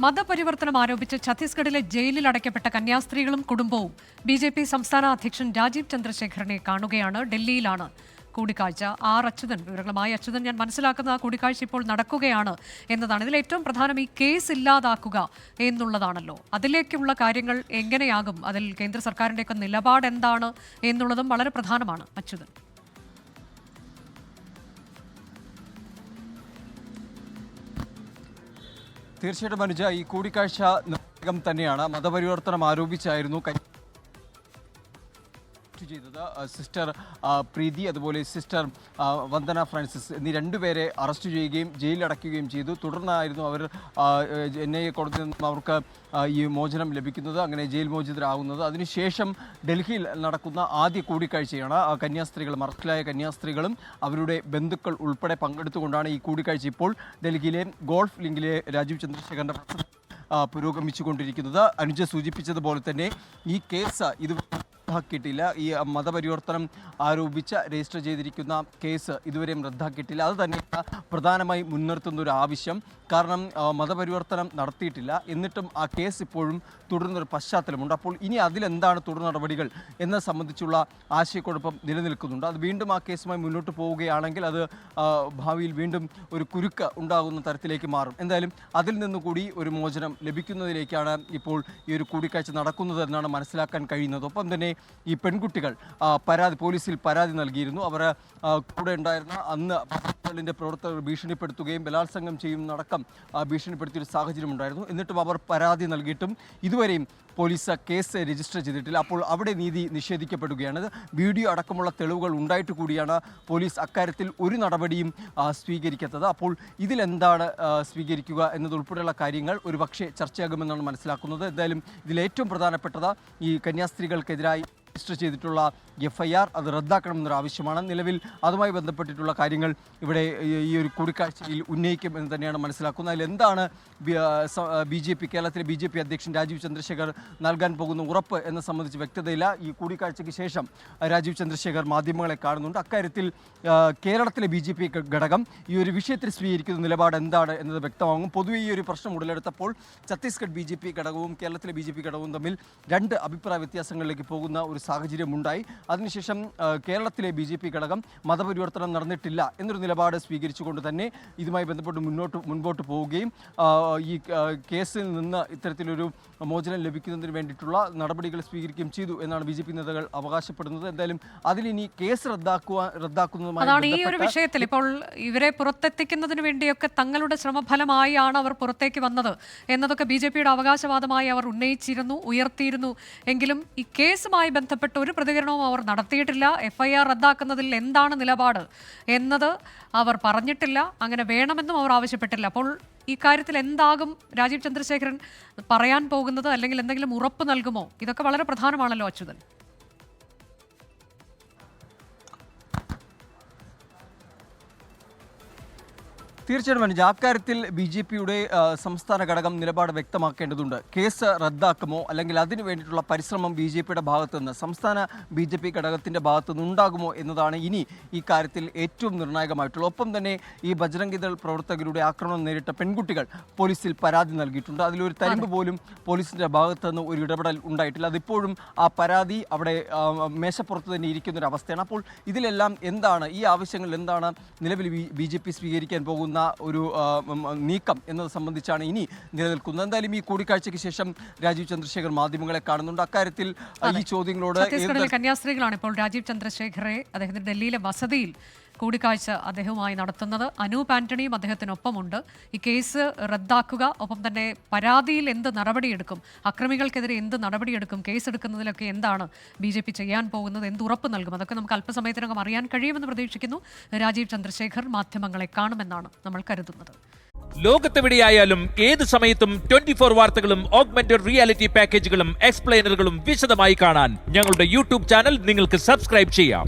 മതപരിവർത്തനം ആരോപിച്ച് ഛത്തീസ്ഗഡിലെ ജയിലിൽ അടയ്ക്കപ്പെട്ട കന്യാസ്ത്രീകളും കുടുംബവും ബി.ജെ.പി. സംസ്ഥാന അധ്യക്ഷൻ രാജീവ് ചന്ദ്രശേഖറിനെ കാണുകയാണ്. ഡൽഹിയിലാണ് കൂടിക്കാഴ്ച. അച്യുതൻ വിവരങ്ങളുമായി. അച്യുതൻ, ഞാൻ മനസ്സിലാക്കുന്ന കൂടിക്കാഴ്ച ഇപ്പോൾ നടക്കുകയാണ് എന്നതാണ്. ഇതിൽ ഏറ്റവും പ്രധാനം ഈ കേസ് ഇല്ലാതാക്കുക എന്നുള്ളതാണല്ലോ. അതിലേക്കുള്ള കാര്യങ്ങൾ എങ്ങനെയാകും, അതിൽ കേന്ദ്ര സർക്കാരിൻ്റെയൊക്കെ നിലപാട് എന്താണ് എന്നുള്ളതും വളരെ പ്രധാനമാണ്. അച്യുതൻ. തീർച്ചയായിട്ടും അനുജ, ഈ കൂടിക്കാഴ്ച നിർണായകം തന്നെയാണ്. മതപരിവർത്തനം ആരോപിച്ചായിരുന്നു ചെയ്തത്. സിസ്റ്റർ പ്രീതി അതുപോലെ സിസ്റ്റർ വന്ദന ഫ്രാൻസിസ് എന്നീ രണ്ടുപേരെ അറസ്റ്റ് ചെയ്യുകയും ജയിലിലടയ്ക്കുകയും ചെയ്തു. തുടർന്നായിരുന്നു അവർ NIA കോടതിയിൽ നിന്നും അവർക്ക് ഈ മോചനം ലഭിക്കുന്നത്, അങ്ങനെ ജയിൽ മോചിതരാകുന്നത്. അതിനുശേഷം ഡൽഹിയിൽ നടക്കുന്ന ആദ്യ കൂടിക്കാഴ്ചയാണ്. കന്യാസ്ത്രീകളും അറസ്റ്റിലായ കന്യാസ്ത്രീകളും അവരുടെ ബന്ധുക്കൾ ഉൾപ്പെടെ പങ്കെടുത്തുകൊണ്ടാണ് ഈ കൂടിക്കാഴ്ച ഇപ്പോൾ ഡൽഹിയിലെ ഗോൾഫ് ലിങ്കിലെ രാജീവ് ചന്ദ്രശേഖറിൻ്റെ പുരോഗമിച്ചുകൊണ്ടിരിക്കുന്നത്. അനുജ സൂചിപ്പിച്ചതുപോലെ തന്നെ ഈ കേസ് റദ്ദാക്കിയിട്ടില്ല. ഈ മതപരിവർത്തനം ആരോപിച്ച് രജിസ്റ്റർ ചെയ്തിരിക്കുന്ന കേസ് ഇതുവരെയും റദ്ദാക്കിയിട്ടില്ല. അത് തന്നെയാണ് പ്രധാനമായി മുൻനിർത്തുന്ന ഒരു ആവശ്യം. കാരണം മതപരിവർത്തനം നടത്തിയിട്ടില്ല, എന്നിട്ടും ആ കേസ് ഇപ്പോഴും തുടരുന്നൊരു പശ്ചാത്തലമുണ്ട്. അപ്പോൾ ഇനി അതിലെന്താണ് തുടർ നടപടികൾ എന്നത് സംബന്ധിച്ചുള്ള ആശയക്കുഴപ്പം നിലനിൽക്കുന്നുണ്ട്. അത് വീണ്ടും ആ കേസുമായി മുന്നോട്ട് പോവുകയാണെങ്കിൽ അത് ഭാവിയിൽ വീണ്ടും ഒരു കുരുക്ക് ഉണ്ടാകുന്ന തരത്തിലേക്ക് മാറും. എന്തായാലും അതിൽ നിന്നുകൂടി ഒരു മോചനം ലഭിക്കുന്നതിലേക്കാണ് ഇപ്പോൾ ഈ ഒരു കൂടിക്കാഴ്ച നടക്കുന്നത് എന്നാണ് മനസ്സിലാക്കാൻ കഴിയുന്നത്. ഒപ്പം തന്നെ ഈ പെൺകുട്ടികൾ പോലീസിൽ പരാതി നൽകിയിരുന്നു. അവർ കൂടെ ഉണ്ടായിരുന്ന അന്ന് പ്രവർത്തകർ ഭീഷണിപ്പെടുത്തുകയും ബലാത്സംഗം ചെയ്യുന്നതടക്കം ഭീഷണിപ്പെടുത്തിയൊരു സാഹചര്യം ഉണ്ടായിരുന്നു. എന്നിട്ടും അവർ പരാതി നൽകിയിട്ടും ഇതുവരെയും പോലീസ് കേസ് രജിസ്റ്റർ ചെയ്തിട്ടില്ല. അപ്പോൾ അവിടെ നീതി നിഷേധിക്കപ്പെടുകയാണ്. വീഡിയോ അടക്കമുള്ള തെളിവുകൾ ഉണ്ടായിട്ട് കൂടിയാണ് പോലീസ് അക്കാര്യത്തിൽ ഒരു നടപടിയും സ്വീകരിക്കാത്തത്. അപ്പോൾ ഇതിലെന്താണ് സ്വീകരിക്കുക എന്നതുൾപ്പെടെയുള്ള കാര്യങ്ങൾ ഒരുപക്ഷെ ചർച്ചയാകുമെന്നാണ് മനസ്സിലാക്കുന്നത്. എന്തായാലും ഇതിലേറ്റവും പ്രധാനപ്പെട്ടത് ഈ കന്യാസ്ത്രീകൾക്കെതിരായി രജിസ്റ്റർ ചെയ്തിട്ടുള്ള FIR അത് റദ്ദാക്കണമെന്നൊരു ആവശ്യമാണ്. നിലവിൽ അതുമായി ബന്ധപ്പെട്ടിട്ടുള്ള കാര്യങ്ങൾ ഇവിടെ ഈ ഒരു കൂടിക്കാഴ്ചയിൽ ഉന്നയിക്കും എന്ന് തന്നെയാണ് മനസ്സിലാക്കുന്നത്. അതിലെന്താണ് കേരളത്തിലെ BJP അധ്യക്ഷൻ രാജീവ് ചന്ദ്രശേഖർ നൽകാൻ പോകുന്ന ഉറപ്പ് എന്നെ സംബന്ധിച്ച് വ്യക്തതയില്ല. ഈ കൂടിക്കാഴ്ചയ്ക്ക് ശേഷം രാജീവ് ചന്ദ്രശേഖർ മാധ്യമങ്ങളെ കാണുന്നുണ്ട്. അക്കാര്യത്തിൽ കേരളത്തിലെ BJP ഘടകം ഈ ഒരു വിഷയത്തിൽ സ്വീകരിക്കുന്ന നിലപാട് എന്താണ് എന്നത് വ്യക്തമാകും. പൊതുവെ ഈ ഒരു പ്രശ്നം ഉടലെടുത്തപ്പോൾ ഛത്തീസ്ഗഡ് BJP ഘടകവും കേരളത്തിലെ BJP ഘടകവും തമ്മിൽ രണ്ട് അഭിപ്രായ വ്യത്യാസങ്ങളിലേക്ക് പോകുന്ന ഒരു സാഹചര്യമുണ്ടായി. അതിനുശേഷം കേരളത്തിലെ BJP ഘടകം മതപരിവർത്തനം നടന്നിട്ടില്ല എന്നൊരു നിലപാട് സ്വീകരിച്ചുകൊണ്ട് തന്നെ ഇതുമായി ബന്ധപ്പെട്ട് മുൻപോട്ട് പോവുകയും ഈ കേസിൽ നിന്ന് ഇത്തരത്തിലൊരു മോചനം ലഭിക്കുന്നതിന് വേണ്ടിയിട്ടുള്ള നടപടികൾ സ്വീകരിക്കുകയും ചെയ്തു എന്നാണ് BJP നേതാക്കൾ അവകാശപ്പെടുന്നത്. എന്തായാലും അതിലിനി കേസ് റദ്ദാക്കുന്നതുമായി ഈ ഒരു വിഷയത്തിൽ ഇപ്പോൾ ഇവരെ പുറത്തെത്തിക്കുന്നതിന് വേണ്ടിയൊക്കെ തങ്ങളുടെ ശ്രമഫലമായാണ് അവർ പുറത്തേക്ക് വന്നത് എന്നതൊക്കെ BJPയുടെ അവകാശവാദമായി അവർ ഉയർത്തിയിരുന്നു. എങ്കിലും ഈ കേസുമായി ബന്ധപ്പെട്ട് ഒരു പ്രതികരണവും അവർ നടത്തിയിട്ടില്ല. FIR റദ്ദാക്കുന്നതിൽ എന്താണ് നിലപാട് എന്നത് അവർ പറഞ്ഞിട്ടില്ല. അങ്ങനെ വേണമെന്നും അവർ ആവശ്യപ്പെട്ടില്ല. അപ്പോൾ ഈ കാര്യത്തിൽ എന്താകും രാജീവ് ചന്ദ്രശേഖരൻ പറയാൻ പോകുന്നത്, അല്ലെങ്കിൽ എന്തെങ്കിലും ഉറപ്പ് നൽകുമോ? ഇതൊക്കെ വളരെ പ്രധാനമാണല്ലോ അച്യുതൻ. തീർച്ചയായിട്ടും അനുജ, അക്കാര്യത്തിൽ BJPയുടെ സംസ്ഥാന ഘടകം നിലപാട് വ്യക്തമാക്കേണ്ടതുണ്ട്. കേസ് റദ്ദാക്കുമോ അല്ലെങ്കിൽ അതിനു വേണ്ടിയിട്ടുള്ള പരിശ്രമം BJPയുടെ ഭാഗത്തു നിന്ന്, സംസ്ഥാന BJP ഘടകത്തിൻ്റെ ഭാഗത്തു നിന്ന് ഉണ്ടാകുമോ എന്നതാണ് ഇനി ഈ കാര്യത്തിൽ ഏറ്റവും നിർണായകമായിട്ടുള്ളത്. ഒപ്പം തന്നെ ഈ ബജ്രംഗ് ദൾ പ്രവർത്തകരുടെ ആക്രമണം നേരിട്ട പെൺകുട്ടികൾ പോലീസിൽ പരാതി നൽകിയിട്ടുണ്ട്. അതിലൊരു തരിമ്പ് പോലും പോലീസിൻ്റെ ഭാഗത്തു നിന്ന് ഒരു ഇടപെടൽ ഉണ്ടായിട്ടില്ല. അതിപ്പോഴും ആ പരാതി അവിടെ മേശപ്പുറത്ത് തന്നെ ഇരിക്കുന്നൊരവസ്ഥയാണ്. അപ്പോൾ ഇതിലെല്ലാം എന്താണ്, ഈ ആവശ്യങ്ങളിൽ എന്താണ് നിലവിൽ BJP സ്വീകരിക്കാൻ പോകുന്ന ഒരു നീക്കം എന്നത് സംബന്ധിച്ചാണ് ഇനി നിലനിൽക്കുന്നത്. എന്തായാലും ഈ കൂടിക്കാഴ്ചയ്ക്ക് ശേഷം രാജീവ് ചന്ദ്രശേഖർ മാധ്യമങ്ങളെ കാണുന്നുണ്ട്. അക്കാര്യത്തിൽ ഈ ചോദ്യങ്ങളോട് കന്യാസ്ത്രീകളാണ് ഇപ്പോൾ രാജീവ് ചന്ദ്രശേഖറെ അദ്ദേഹത്തിന്റെ ഡൽഹിയിലെ വസതിയിൽ കൂടിക്കാഴ്ച അദ്ദേഹവുമായി നടത്തുന്നത്. അനൂപ് ആന്റണിയും അദ്ദേഹത്തിനൊപ്പമുണ്ട്. ഈ കേസ് റദ്ദാക്കുക, ഒപ്പം തന്നെ പരാതിയിൽ എന്ത് നടപടിയെടുക്കും, അക്രമികൾക്കെതിരെ എന്ത് നടപടിയെടുക്കും, കേസെടുക്കുന്നതിലൊക്കെ എന്താണ് BJP ചെയ്യാൻ പോകുന്നത്, എന്ത് ഉറപ്പ് നൽകും, അതൊക്കെ നമുക്ക് അല്പസമയത്തിനകം അറിയാൻ കഴിയുമെന്ന് പ്രതീക്ഷിക്കുന്നു. രാജീവ് ചന്ദ്രശേഖർ മാധ്യമങ്ങളെ കാണുമെന്നാണ് നമ്മൾ കരുതുന്നത്. ലോകത്തെവിടെയായാലും ഏത് സമയത്തും 24 വാർത്തകളും ഓഗ്മെന്റഡ് റിയാലിറ്റി പാക്കേജുകളും എക്സ്പ്ലെയിനറുകളും വിശദമായി കാണാൻ ഞങ്ങളുടെ YouTube ചാനൽ നിങ്ങൾക്ക് സബ്സ്ക്രൈബ് ചെയ്യാം.